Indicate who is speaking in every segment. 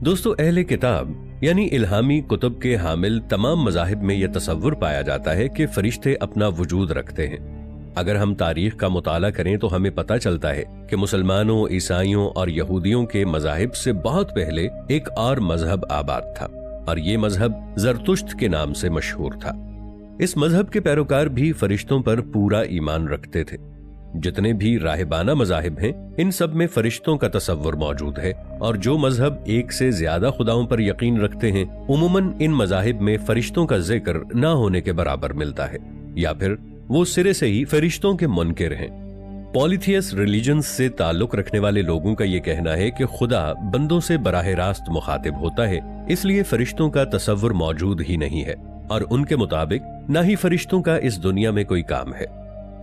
Speaker 1: दोस्तों, अहले किताब यानी इल्हामी कुतुब के हामिल तमाम मज़ाहिब में यह तसव्वुर पाया जाता है कि फरिश्ते अपना वजूद रखते हैं। अगर हम तारीख का मुताला करें तो हमें पता चलता है कि मुसलमानों, ईसाइयों और यहूदियों के मज़ाहिब से बहुत पहले एक और मजहब आबाद था और ये मजहब ज़रतुश्त के नाम से मशहूर था। इस मजहब के पैरोकार भी फरिश्तों पर पूरा ईमान रखते थे। जितने भी राहिबाना मज़ाहिब हैं, इन सब में फरिश्तों का तसव्वुर मौजूद है और जो मजहब एक से ज्यादा खुदाओं पर यकीन रखते हैं, उमूमन इन मज़ाहिब में फरिश्तों का जिक्र न होने के बराबर मिलता है या फिर वो सिरे से ही फरिश्तों के मुनकिर हैं। पॉलीथियस रिलीजन्स से ताल्लुक रखने वाले लोगों का ये कहना है कि खुदा बंदों से बराह रास्त मुखातिब होता है, इसलिए फरिश्तों का तसव्वुर मौजूद ही नहीं है और उनके मुताबिक न ही फरिश्तों का इस दुनिया में कोई काम है।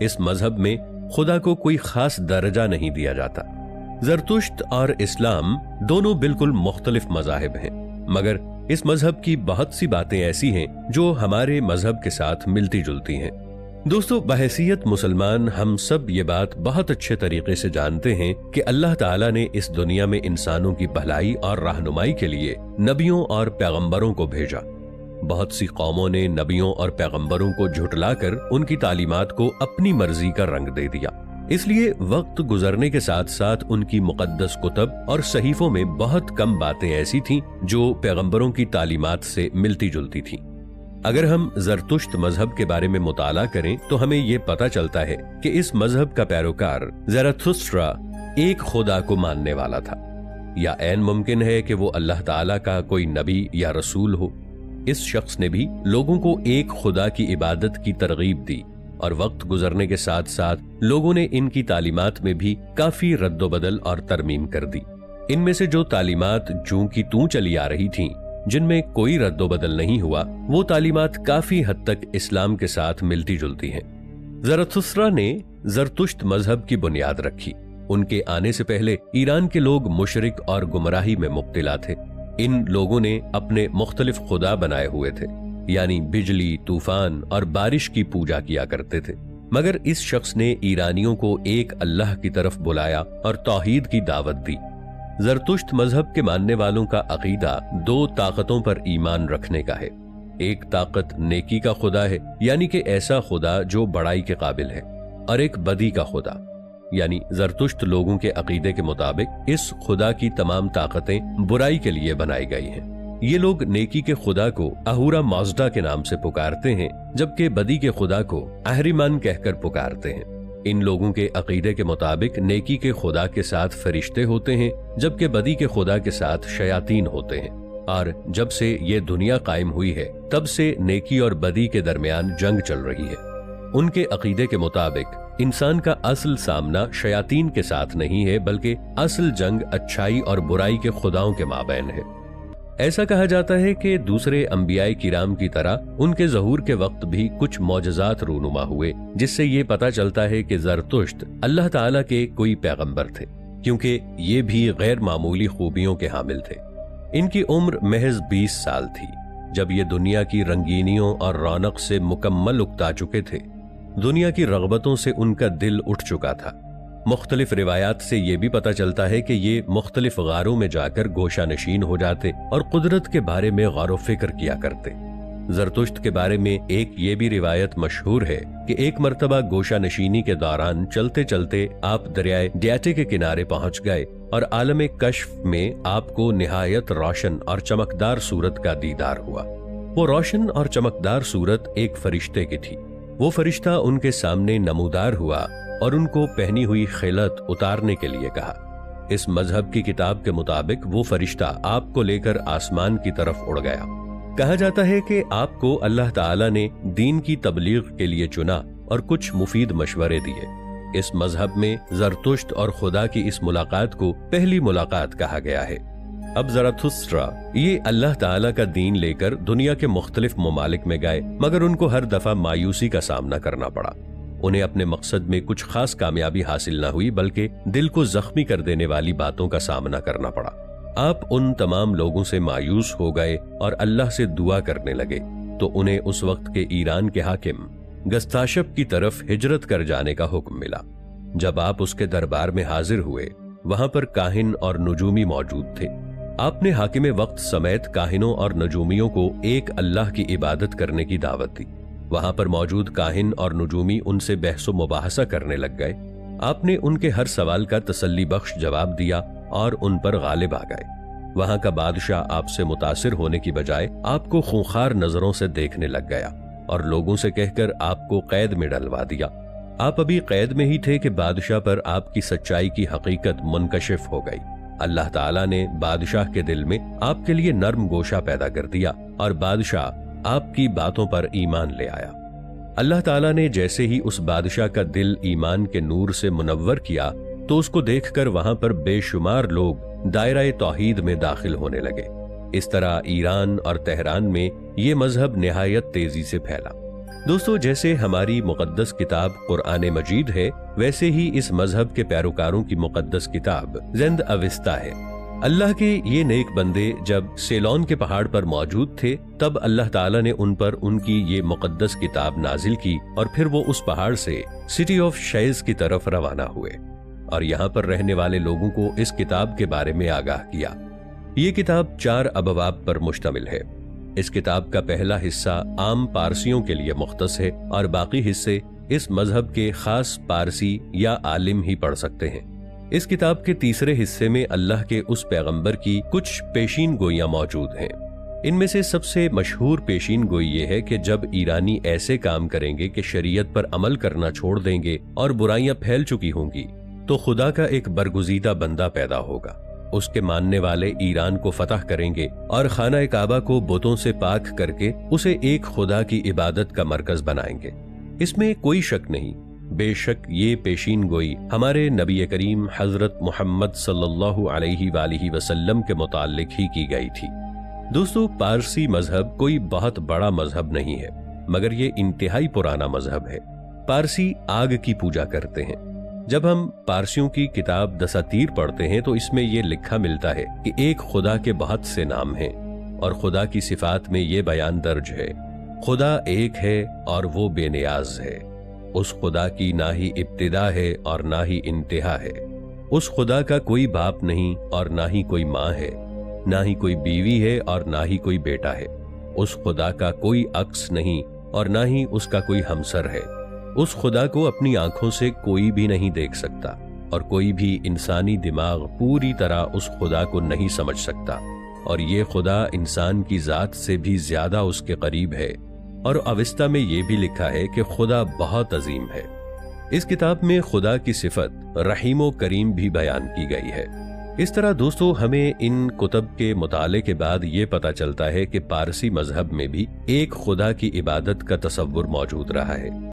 Speaker 1: इस मजहब में खुदा को कोई खास दर्जा नहीं दिया जाता। ज़रतुश्त और इस्लाम दोनों बिल्कुल मुख्तलिफ मज़ाहिब हैं, मगर इस मजहब की बहुत सी बातें ऐसी हैं जो हमारे मजहब के साथ मिलती जुलती हैं। दोस्तों, बहैसियत मुसलमान हम सब ये बात बहुत अच्छे तरीके से जानते हैं कि अल्लाह ताला ने इस दुनिया में इंसानों की भलाई और रहनुमाई के लिए नबियों और पैगंबरों को भेजा। बहुत सी कौमों ने नबियों और पैगंबरों को झुटलाकर उनकी तालीमात को अपनी मर्जी का रंग दे दिया। इसलिए वक्त गुजरने के साथ साथ उनकी मुकद्दस कुतब और सहीफों में बहुत कम बातें ऐसी थीं जो पैगंबरों की तालीमात से मिलती जुलती थीं। अगर हम ज़रतुश्त मजहब के बारे में मुताला करें तो हमें ये पता चलता है कि इस मजहब का पैरोकार ज़रथुस्ट्रा एक खुदा को मानने वाला था, या ऐन मुमकिन है कि वो अल्लाह ताला का कोई नबी या रसूल हो। इस शख्स ने भी लोगों को एक खुदा की इबादत की तरगीब दी और वक्त गुजरने के साथ साथ लोगों ने इनकी तालीमात में भी काफी रद्दोबदल और तरमीम कर दी। इनमें से जो तालीमात जूं की तूं चली आ रही थीं, जिनमें कोई रद्दोबदल नहीं हुआ, वो तालीमात काफी हद तक इस्लाम के साथ मिलती जुलती हैं। ज़रथुस्ट्रा ने ज़रतुश्त मजहब की बुनियाद रखी। उनके आने से पहले ईरान के लोग मुशरिक और गुमराही में मुब्तला थे। इन लोगों ने अपने मुख्तलिफ खुदा बनाए हुए थे, यानी बिजली, तूफान और बारिश की पूजा किया करते थे। मगर इस शख्स ने ईरानियों को एक अल्लाह की तरफ बुलाया और तौहीद की दावत दी। ज़रतुश्त मजहब के मानने वालों का अकीदा दो ताकतों पर ईमान रखने का है। एक ताकत नेकी का खुदा है, यानी कि ऐसा खुदा जो बड़ाई के काबिल है, और एक बदी का खुदा, यानी ज़रतुश्त लोगों के अकीदे के मुताबिक इस खुदा की तमाम ताकतें बुराई के लिए बनाई गई हैं। ये लोग नेकी के खुदा को अहूरा माज़दा के नाम से पुकारते हैं, जबकि बदी के खुदा को अहरिमान कहकर पुकारते हैं। इन लोगों के अकीदे के मुताबिक नेकी के खुदा के साथ फरिश्ते होते हैं, जबकि बदी के खुदा के साथ शयातीन होते हैं। और जब से ये दुनिया कायम हुई है, तब से नेकी और बदी के दरमियान जंग चल रही है। उनके अकीदे के मुताबिक इंसान का असल सामना शयातीन के साथ नहीं है, बल्कि असल जंग अच्छाई और बुराई के खुदाओं के माबैन है। ऐसा कहा जाता है कि दूसरे अंबियाए किराम की तरह उनके ज़हूर के वक्त भी कुछ मौजज़ात रूनुमा हुए, जिससे ये पता चलता है कि ज़रतुश्त अल्लाह ताला के कोई पैगंबर थे, क्योंकि ये भी गैर मामूली खूबियों के हामिल थे। इनकी उम्र महज 20 साल थी जब ये दुनिया की रंगीनियों और रौनक से मुकम्मल उकता चुके थे। दुनिया की रग़बतों से उनका दिल उठ चुका था। मुख्तलिफ रिवायात से ये भी पता चलता है कि ये मुख्तलिफ गारों में जाकर गोशा नशीन हो जाते और कुदरत के बारे में गौर फिक्र किया करते। ज़रतुश्त के बारे में एक ये भी रिवायत मशहूर है कि एक मर्तबा गोशा नशीनी के दौरान चलते चलते आप दरियाए ड्याटे के किनारे पहुंच गए और आलम कश्फ में आपको निहायत रोशन और चमकदार सूरत का दीदार हुआ। वो रोशन और चमकदार सूरत एक फरिश्ते की थी। वो फरिश्ता उनके सामने नमूदार हुआ और उनको पहनी हुई खिलत उतारने के लिए कहा। इस मजहब की किताब के मुताबिक वो फरिश्ता आपको लेकर आसमान की तरफ उड़ गया। कहा जाता है कि आपको अल्लाह ताला ने दीन की तबलीग के लिए चुना और कुछ मुफीद मशवरे दिए। इस मजहब में ज़रतुश्त और खुदा की इस मुलाकात को पहली मुलाकात कहा गया है। अब ज़रथुस्ट्रा ये अल्लाह ताला का दीन लेकर दुनिया के मुख्तलिफ ममालिक में गए, मगर उनको हर दफा मायूसी का सामना करना पड़ा। उन्हें अपने मकसद में कुछ खास कामयाबी हासिल न हुई, बल्कि दिल को जख्मी कर देने वाली बातों का सामना करना पड़ा। आप उन तमाम लोगों से मायूस हो गए और अल्लाह से दुआ करने लगे, तो उन्हें उस वक्त के ईरान के हाकिम गस्ताशप की तरफ हिजरत कर जाने का हुक्म मिला। जब आप उसके दरबार में हाजिर हुए, वहां पर काहिन और नुजूमी मौजूद थे। आपने हाकिम वक्त समेत काहिनों और नजूमियों को एक अल्लाह की इबादत करने की दावत दी। वहां पर मौजूद काहिन और नजूमी उनसे बहसो मुबाहसा करने लग गए। आपने उनके हर सवाल का तसल्ली बख्श जवाब दिया और उन पर गालिब आ गए। वहां का बादशाह आपसे मुतासिर होने की बजाय आपको खूंखार नजरों से देखने लग गया और लोगों से कहकर आपको कैद में डलवा दिया। आप अभी कैद में ही थे कि बादशाह पर आपकी सच्चाई की हकीकत मुनकशिफ हो गई। अल्लाह ताला ने बादशाह के दिल में आपके लिए नर्म गोशा पैदा कर दिया और बादशाह आपकी बातों पर ईमान ले आया। अल्लाह ताला ने जैसे ही उस बादशाह का दिल ईमान के नूर से मुनव्वर किया तो उसको देखकर वहां पर बेशुमार लोग दायरा तौहीद में दाखिल होने लगे। इस तरह ईरान और तेहरान में ये मजहब निहायत तेजी से फैला। दोस्तों, जैसे हमारी मुकद्दस किताब कुरान मजीद है, वैसे ही इस मजहब के पैरोकारों की मुकद्दस किताब जिंद अविस्ता है। अल्लाह के ये नेक बंदे जब सेलोन के पहाड़ पर मौजूद थे, तब अल्लाह ताला ने उन पर उनकी ये मुकद्दस किताब नाजिल की और फिर वो उस पहाड़ से सिटी ऑफ शैज़ की तरफ रवाना हुए और यहाँ पर रहने वाले लोगों को इस किताब के बारे में आगाह किया। ये किताब 4 अबवाब पर मुश्तमिल है। इस किताब का पहला हिस्सा आम पारसियों के लिए मुख्तस है और बाकी हिस्से इस मजहब के खास पारसी या आलिम ही पढ़ सकते हैं। इस किताब के तीसरे हिस्से में अल्लाह के उस पैगंबर की कुछ पेशीन गोइयां मौजूद हैं। इनमें से सबसे मशहूर पेशीन गोई ये है कि जब ईरानी ऐसे काम करेंगे कि शरीयत पर अमल करना छोड़ देंगे और बुराइयां फैल चुकी होंगी, तो खुदा का एक बरगुजीदा बंदा पैदा होगा। उसके मानने वाले ईरान को फतह करेंगे और खाना काबा को बुतों से पाक करके उसे एक खुदा की इबादत का मरकज बनाएंगे। इसमें कोई शक नहीं, बेशक ये पेशीन गोई हमारे नबी करीम हजरत मोहम्मद सल्लल्लाहु अलैहि वसल्लम के मुताल्लिक ही की गई थी। दोस्तों, पारसी मजहब कोई बहुत बड़ा मजहब नहीं है, मगर ये इंतहाई पुराना मजहब है। पारसी आग की पूजा करते हैं। जब हम पारसियों की किताब दसातीर पढ़ते हैं तो इसमें यह लिखा मिलता है कि एक खुदा के बहुत से नाम हैं और खुदा की सिफात में ये बयान दर्ज है, खुदा एक है और वो बेनियाज है। उस खुदा की ना ही इब्तिदा है और ना ही इंतहा है। उस खुदा का कोई बाप नहीं और ना ही कोई माँ है, ना ही कोई बीवी है और ना ही कोई बेटा है। उस खुदा का कोई अक्स नहीं और ना ही उसका कोई हमसर है। उस खुदा को अपनी आंखों से कोई भी नहीं देख सकता और कोई भी इंसानी दिमाग पूरी तरह उस खुदा को नहीं समझ सकता, और ये खुदा इंसान की जात से भी ज्यादा उसके करीब है। और अविस्ता में ये भी लिखा है कि खुदा बहुत अजीम है। इस किताब में खुदा की सिफत रहीम व करीम भी बयान की गई है। इस तरह दोस्तों, हमें इन कुतब के मुताले के बाद ये पता चलता है कि पारसी मजहब में भी एक खुदा की इबादत का तसव्वुर मौजूद रहा है।